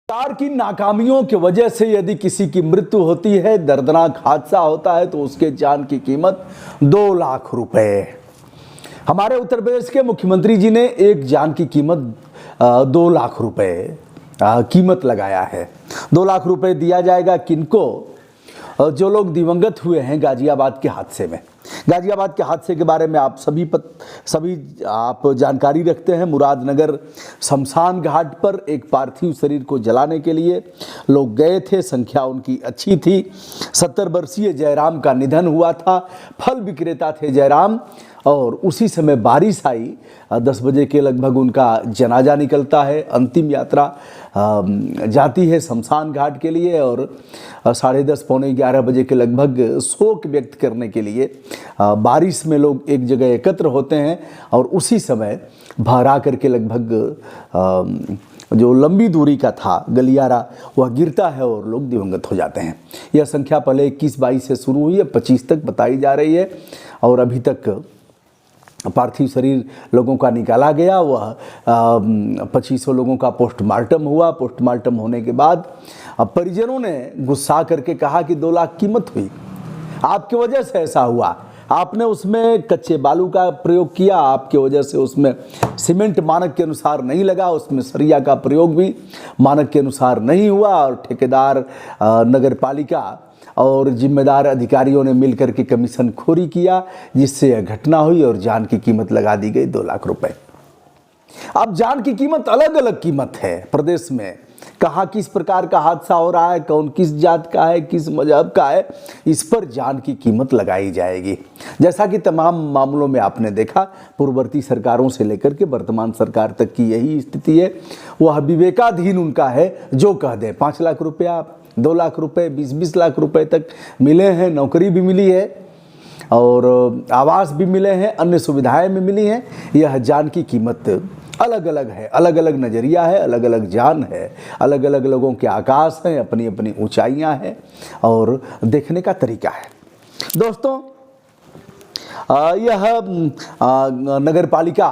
सरकार की नाकामियों की वजह से यदि किसी की मृत्यु होती है, दर्दनाक हादसा होता है, तो उसके जान की कीमत 2 लाख रुपए। हमारे उत्तर प्रदेश के मुख्यमंत्री जी ने एक जान की कीमत 2 लाख रुपए कीमत लगाया है। 2 लाख रुपए दिया जाएगा किनको? जो लोग दिवंगत हुए हैं गाजियाबाद के हादसे में। गाजियाबाद के हादसे के बारे में आप सभी आप जानकारी रखते हैं। मुरादनगर शमशान घाट पर एक पार्थिव शरीर को जलाने के लिए लोग गए थे, संख्या उनकी अच्छी थी। 70 वर्षीय जयराम का निधन हुआ था। फल विक्रेता थे जयराम, और उसी समय बारिश आई। 10 बजे के लगभग उनका जनाजा निकलता है। अंतिम यात्रा जाती है शमशान घाट के लिए, और 10:30 पौने 11 बजे के लगभग शोक व्यक्त करने के लिए बारिश में लोग एक जगह एकत्र होते हैं, और उसी समय भरा करके लगभग जो लंबी दूरी का था गलियारा वह गिरता है और लोग दिवंगत हो जाते हैं। यह संख्या पहले 21-22 से शुरू हुई है, 25 तक बताई जा रही है, और अभी तक पार्थिव शरीर लोगों का निकाला गया। वह 2500 लोगों का पोस्टमार्टम हुआ। पोस्टमार्टम होने के बाद परिजनों ने गुस्सा करके कहा कि 2 लाख कीमत हुई, आपकी वजह से ऐसा हुआ। आपने उसमें कच्चे बालू का प्रयोग किया, आपकी वजह से उसमें सीमेंट मानक के अनुसार नहीं लगा, उसमें सरिया का प्रयोग भी मानक के अनुसार नहीं हुआ, और ठेकेदार, नगर पालिका और जिम्मेदार अधिकारियों ने मिलकर के कमीशन खोरी किया, जिससे यह घटना हुई और जान की कीमत लगा दी गई 2 लाख रुपए। अब जान की कीमत अलग अलग कीमत है प्रदेश में। कहाँ किस प्रकार का हादसा हो रहा है, कौन किस जात का है, किस मजहब का है, इस पर जान की कीमत लगाई जाएगी। जैसा कि तमाम मामलों में आपने देखा, पूर्ववर्ती सरकारों से लेकर के वर्तमान सरकार तक की यही स्थिति है। वह विवेकाधीन उनका है, जो कह दें। 5 लाख रुपया, 2 लाख रुपए, 20-20 लाख रुपए तक मिले हैं। नौकरी भी मिली है और आवास भी मिले हैं, अन्य सुविधाएं भी मिली हैं। यह जान की कीमत अलग अलग है, अलग अलग नज़रिया है, अलग अलग जान है, अलग अलग लोगों के आकाश हैं, अपनी अपनी ऊंचाइयां हैं और देखने का तरीका है। दोस्तों, यह नगर पालिका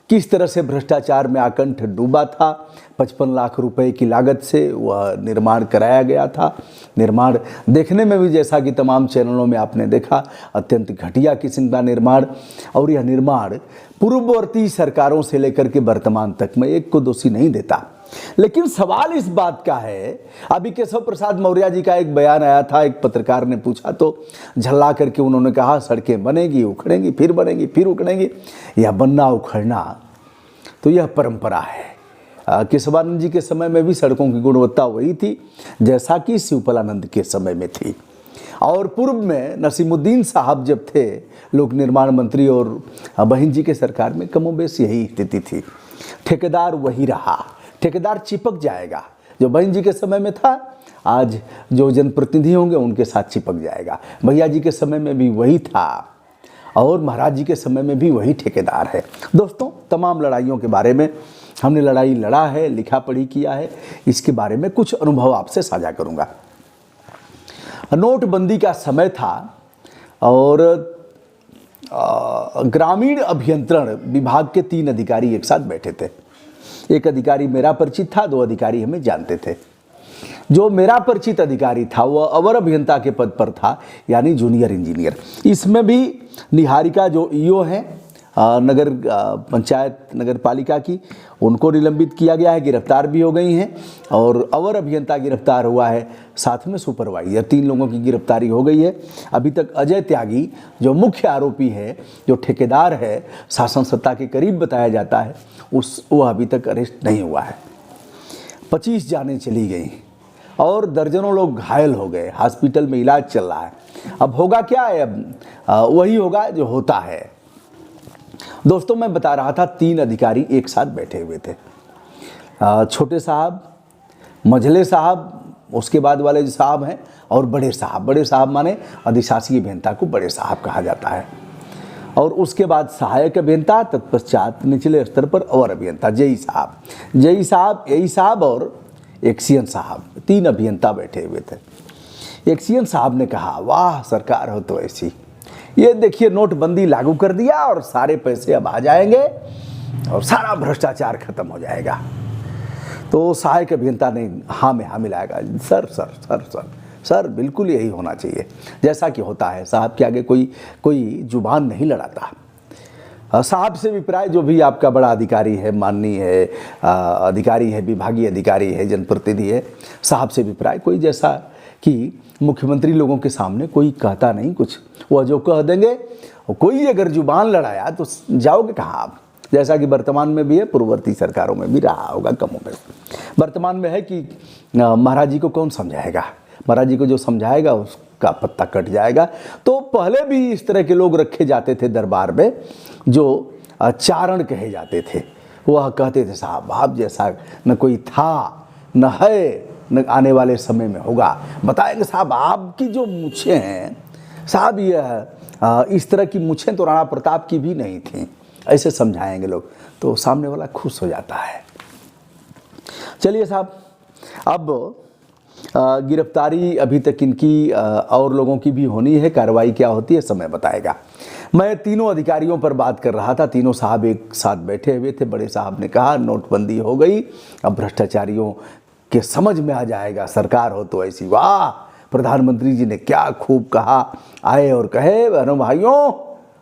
किस तरह से भ्रष्टाचार में आकंठ डूबा था। 55 लाख रुपए की लागत से वह निर्माण कराया गया था। निर्माण देखने में भी, जैसा कि तमाम चैनलों में आपने देखा, अत्यंत घटिया किस्म का निर्माण, और यह निर्माण पूर्ववर्ती सरकारों से लेकर के वर्तमान तक में एक को दोषी नहीं देता। लेकिन सवाल इस बात का है, अभी केशव प्रसाद मौर्य जी का एक बयान आया था, एक पत्रकार ने पूछा तो झल्ला करके उन्होंने कहा सड़कें बनेगी, उखड़ेंगी, फिर बनेगी, फिर उखड़ेंगी। यह बनना उखड़ना तो यह परंपरा है। केशवानंद जी के समय में भी सड़कों की गुणवत्ता वही थी जैसा कि शिवपालानंद के समय में थी, और पूर्व में नसीमुद्दीन साहब जब थे लोक निर्माण मंत्री, और बहन जी के सरकार में कमोबेश यही स्थिति थी। ठेकेदार वही रहा, ठेकेदार चिपक जाएगा। जो बहन जी के समय में था, आज जो जनप्रतिनिधि होंगे उनके साथ चिपक जाएगा। भैया जी के समय में भी वही था, और महाराज जी के समय में भी वही ठेकेदार है। दोस्तों, तमाम लड़ाइयों के बारे में हमने लड़ाई लड़ा है, लिखा पढ़ी किया है। इसके बारे में कुछ अनुभव आपसे साझा करूंगा। नोटबंदी का समय था और ग्रामीण अभियंत्रण विभाग के 3 अधिकारी एक साथ बैठे थे। एक अधिकारी मेरा परिचित था, 2 अधिकारी हमें जानते थे। जो मेरा परिचित अधिकारी था वह अवर अभियंता के पद पर था, यानी जूनियर इंजीनियर। इसमें भी निहारिका जो ईओ हैं नगर पंचायत नगर पालिका की, उनको निलंबित किया गया है, गिरफ्तार भी हो गई हैं, और अवर अभियंता गिरफ्तार हुआ है, साथ में सुपरवाइजर। 3 लोगों की गिरफ्तारी हो गई है। अभी तक अजय त्यागी जो मुख्य आरोपी है, जो ठेकेदार है, शासन सत्ता के करीब बताया जाता है, वह अभी तक अरेस्ट नहीं हुआ है। 25 जानें चली गई और दर्जनों लोग घायल हो गए, हॉस्पिटल में इलाज चल रहा है। अब होगा क्या है? अब वही होगा जो होता है। दोस्तों, मैं बता रहा था 3 अधिकारी एक साथ बैठे हुए थे। छोटे साहब, मझले साहब, उसके बाद वाले जो साहब हैं, और बड़े साहब। बड़े साहब माने अधिशासी अभियंता को बड़े साहब कहा जाता है, और उसके बाद सहायक अभियंता, तत्पश्चात निचले स्तर पर अवर अभियंता, जेई साहब, एई साहब और एक्सियन साहब। 3 अभियंता बैठे हुए थे। एक्सियन साहब ने कहा, वाह सरकार हो तो ऐसी, ये देखिए नोटबंदी लागू कर दिया और सारे पैसे अब आ जाएंगे और सारा भ्रष्टाचार खत्म हो जाएगा। तो सहायक अभियंता ने हाँ में हाँ मिलाएगा। Sir sir sir sir sir बिल्कुल यही होना चाहिए जैसा कि होता है। साहब के आगे कोई जुबान नहीं लड़ाता। साहब से विप्राय जो भी आपका बड़ा अधिकारी है, माननीय है, अधिकारी है, विभागीय अधिकारी है, जनप्रतिनिधि है, साहब से विप्राय कोई जैसा कि मुख्यमंत्री लोगों के सामने कोई कहता नहीं कुछ, वह जो कह देंगे। कोई अगर जुबान लड़ाया तो जाओगे कहाँ आप? जैसा कि वर्तमान में भी है, पूर्ववर्ती सरकारों में भी रहा होगा कमों में। वर्तमान में है कि महाराज जी को कौन समझाएगा, महाराज जी को जो समझाएगा उसका पत्ता कट जाएगा। तो पहले भी इस तरह के लोग रखे जाते थे दरबार में जो चारण कहे जाते थे। वह कहते थे साहब आप जैसा न कोई था, न है, न आने वाले समय में होगा। बताएंगे साहब आपकी जो मूछें हैं साहब, यह इस तरह की मूछें तो राणा प्रताप की भी नहीं थी, ऐसे समझाएंगे लोग तो सामने वाला खुश हो जाता है। चलिए साहब, अब गिरफ्तारी अभी तक इनकी और लोगों की भी होनी है, कार्रवाई क्या होती है समय बताएगा। मैं तीनों अधिकारियों पर बात कर रहा था, तीनों साहब एक साथ बैठे हुए थे। बड़े साहब ने कहा नोटबंदी हो गई, अब भ्रष्टाचारियों के समझ में आ जाएगा, सरकार हो तो ऐसी। वाह, प्रधानमंत्री जी ने क्या खूब कहा, आए और कहे बहनों भाइयों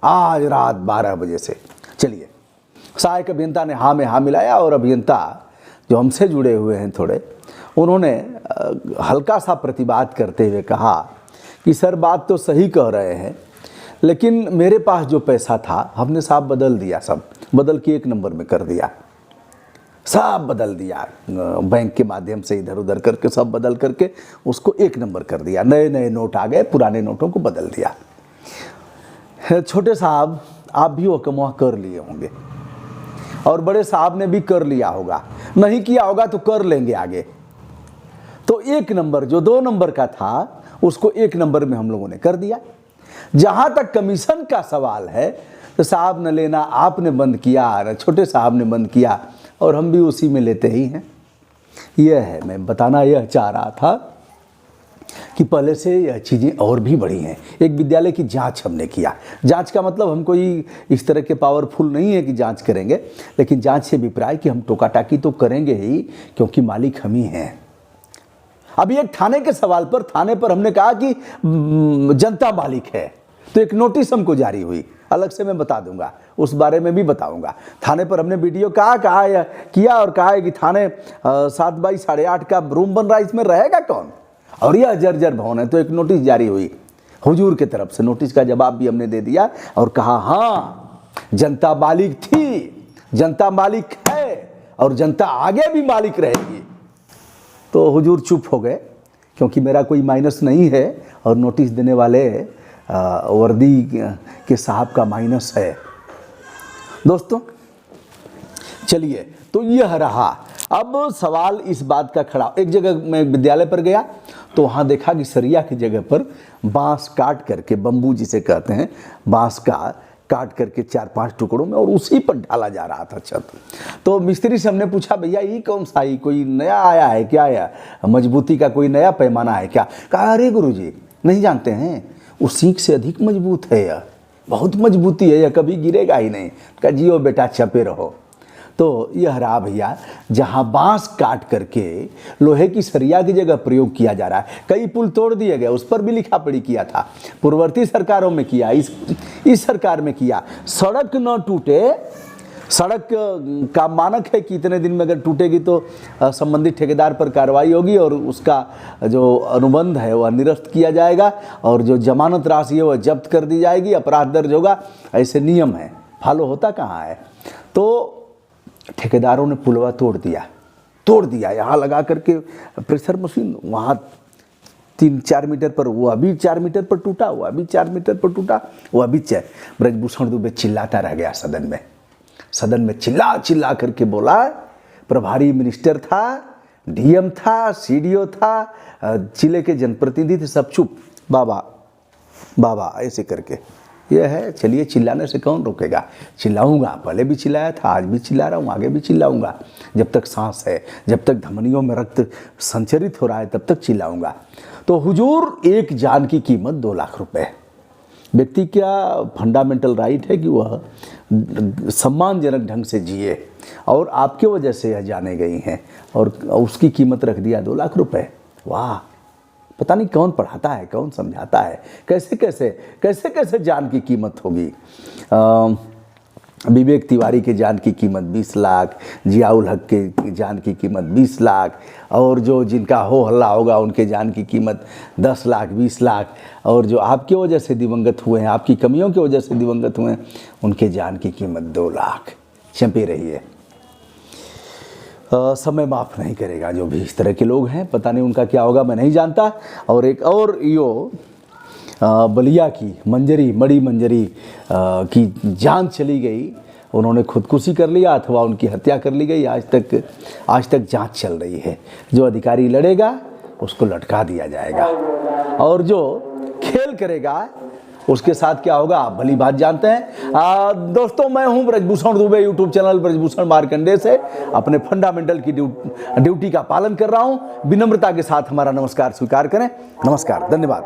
आज रात 12 बजे से। चलिए, सहायक अभियंता ने हाँ में हाँ मिलाया और अभियंता जो हमसे जुड़े हुए हैं थोड़े, उन्होंने हल्का सा प्रतिवाद करते हुए कहा कि सर बात तो सही कह रहे हैं, लेकिन मेरे पास जो पैसा था हमने साहब बदल दिया, सब बदल के 1 नंबर में कर दिया, सब बदल दिया, बैंक के माध्यम से इधर उधर करके सब बदल करके उसको 1 नंबर कर दिया। नए नए नोट आ गए, पुराने नोटों को बदल दिया। छोटे साहब आप भी वो कमुआ कर लिए होंगे और बड़े साहब ने भी कर लिया होगा, नहीं किया होगा तो कर लेंगे आगे। तो 1 नंबर जो 2 नंबर का था उसको 1 नंबर में हम लोगों ने कर दिया। जहां तक कमीशन का सवाल है तो साहब न लेना आपने बंद किया, न छोटे साहब ने बंद किया, और हम भी उसी में लेते ही हैं। यह है, मैं बताना यह चाह रहा था कि पहले से यह चीज़ें और भी बढ़ी हैं। एक विद्यालय की जांच हमने किया। जांच का मतलब हम कोई इस तरह के पावरफुल नहीं है कि जांच करेंगे, लेकिन जांच से अभिप्राय कि हम टोका टाकी तो करेंगे ही, क्योंकि मालिक हम ही हैं। अभी एक थाने के सवाल पर, थाने पर हमने कहा कि जनता मालिक है, तो एक नोटिस हमको जारी हुई, अलग से मैं बता दूंगा, उस बारे में भी बताऊंगा। थाने पर हमने वीडियो कहा किया और कहा है कि थाने 7 बाई 8.5 का रूम बन रहा है, इसमें रहेगा कौन, और यह जर्जर भवन है। तो एक नोटिस जारी हुई हुजूर के तरफ से, नोटिस का जवाब भी हमने दे दिया और कहा हाँ जनता मालिक थी, जनता मालिक है और जनता आगे भी मालिक रहेगी। तो हुजूर चुप हो गए, क्योंकि मेरा कोई माइनस नहीं है और नोटिस देने वाले वर्दी के साहब का माइनस है। दोस्तों चलिए, तो यह रहा। अब सवाल इस बात का खड़ा, एक जगह मैं विद्यालय पर गया तो वहाँ देखा कि सरिया की जगह पर बांस काट करके, बम्बू जिसे कहते हैं, बांस का काट करके 4-5 टुकड़ों में और उसी पर ढाला जा रहा था छत। तो मिस्त्री से हमने पूछा भैया ये कौन सा, ही कोई नया आया है क्या, या मजबूती का कोई नया पैमाना है क्या? कहा अरे गुरुजी नहीं जानते हैं, उस सीख से अधिक मजबूत है यह, बहुत मजबूती है, यह कभी गिरेगा ही नहीं। कहा जियो बेटा छपे रहो। तो यह रहा भैया, जहाँ बांस काट करके लोहे की सरिया की जगह प्रयोग किया जा रहा है। कई पुल तोड़ दिए गए, उस पर भी लिखा पढ़ी किया था, पूर्ववर्ती सरकारों में किया, इस सरकार में किया। सड़क न टूटे, सड़क का मानक है कि इतने दिन में अगर टूटेगी तो संबंधित ठेकेदार पर कार्रवाई होगी और उसका जो अनुबंध है वह निरस्त किया जाएगा और जो जमानत राशि है वह जब्त कर दी जाएगी, अपराध दर्ज होगा। ऐसे नियम है, फॉलो होता कहाँ है। तो ठेकेदारों ने पुलवा तोड़ दिया, यहाँ लगा करके प्रेशर मशीन, वहाँ 3-4 मीटर पर, वो अभी 4 मीटर पर टूटा, वो अभी 4 मीटर पर टूटा, वो अभी ब्रजभूषण दुबे चिल्लाता रह गया सदन में चिल्ला करके बोला। प्रभारी मिनिस्टर था, डीएम था, सीडीओ था, जिले के जनप्रतिनिधि थे, सब चुप, बाबा ऐसे करके। यह है, चलिए चिल्लाने से कौन रोकेगा, चिल्लाऊंगा, पहले भी चिल्लाया था, आज भी चिल्ला रहा हूँ, आगे भी चिल्लाऊंगा, जब तक सांस है, जब तक धमनियों में रक्त संचरित हो रहा है तब तक चिल्लाऊंगा। तो हुजूर, एक जान की कीमत 2 लाख रुपए। व्यक्ति का फंडामेंटल राइट है कि वह सम्मानजनक ढंग से जिए, और आपके वजह से यह जाने गई हैं और उसकी कीमत रख दिया 2 लाख रुपए। वाह, पता नहीं कौन पढ़ाता है, कौन समझाता है, कैसे कैसे कैसे कैसे जान की कीमत होगी। विवेक तिवारी के जान की कीमत 20 लाख, जियाउल हक के जान की कीमत 20 लाख, और जो जिनका हो हल्ला होगा उनके जान की कीमत 10 लाख 20 लाख, और जो आपकी वजह से दिवंगत हुए हैं, आपकी कमियों की वजह से दिवंगत हुए हैं, उनके जान की कीमत 2 लाख। चंपे रहिए, समय माफ़ नहीं करेगा। जो भी इस तरह के लोग हैं, पता नहीं उनका क्या होगा, मैं नहीं जानता। और एक और यो बलिया की मड़ी मंजरी की जान चली गई, उन्होंने खुदकुशी कर लिया अथवा उनकी हत्या कर ली गई। आज तक जांच चल रही है। जो अधिकारी लड़ेगा उसको लटका दिया जाएगा, और जो खेल करेगा उसके साथ क्या होगा आप भली बात जानते हैं। दोस्तों, मैं हूं ब्रजभूषण दुबे, यूट्यूब चैनल ब्रजभूषण मार्कंडे से अपने फंडामेंटल की ड्यूटी का पालन कर रहा हूं। विनम्रता के साथ हमारा नमस्कार स्वीकार करें। नमस्कार, धन्यवाद।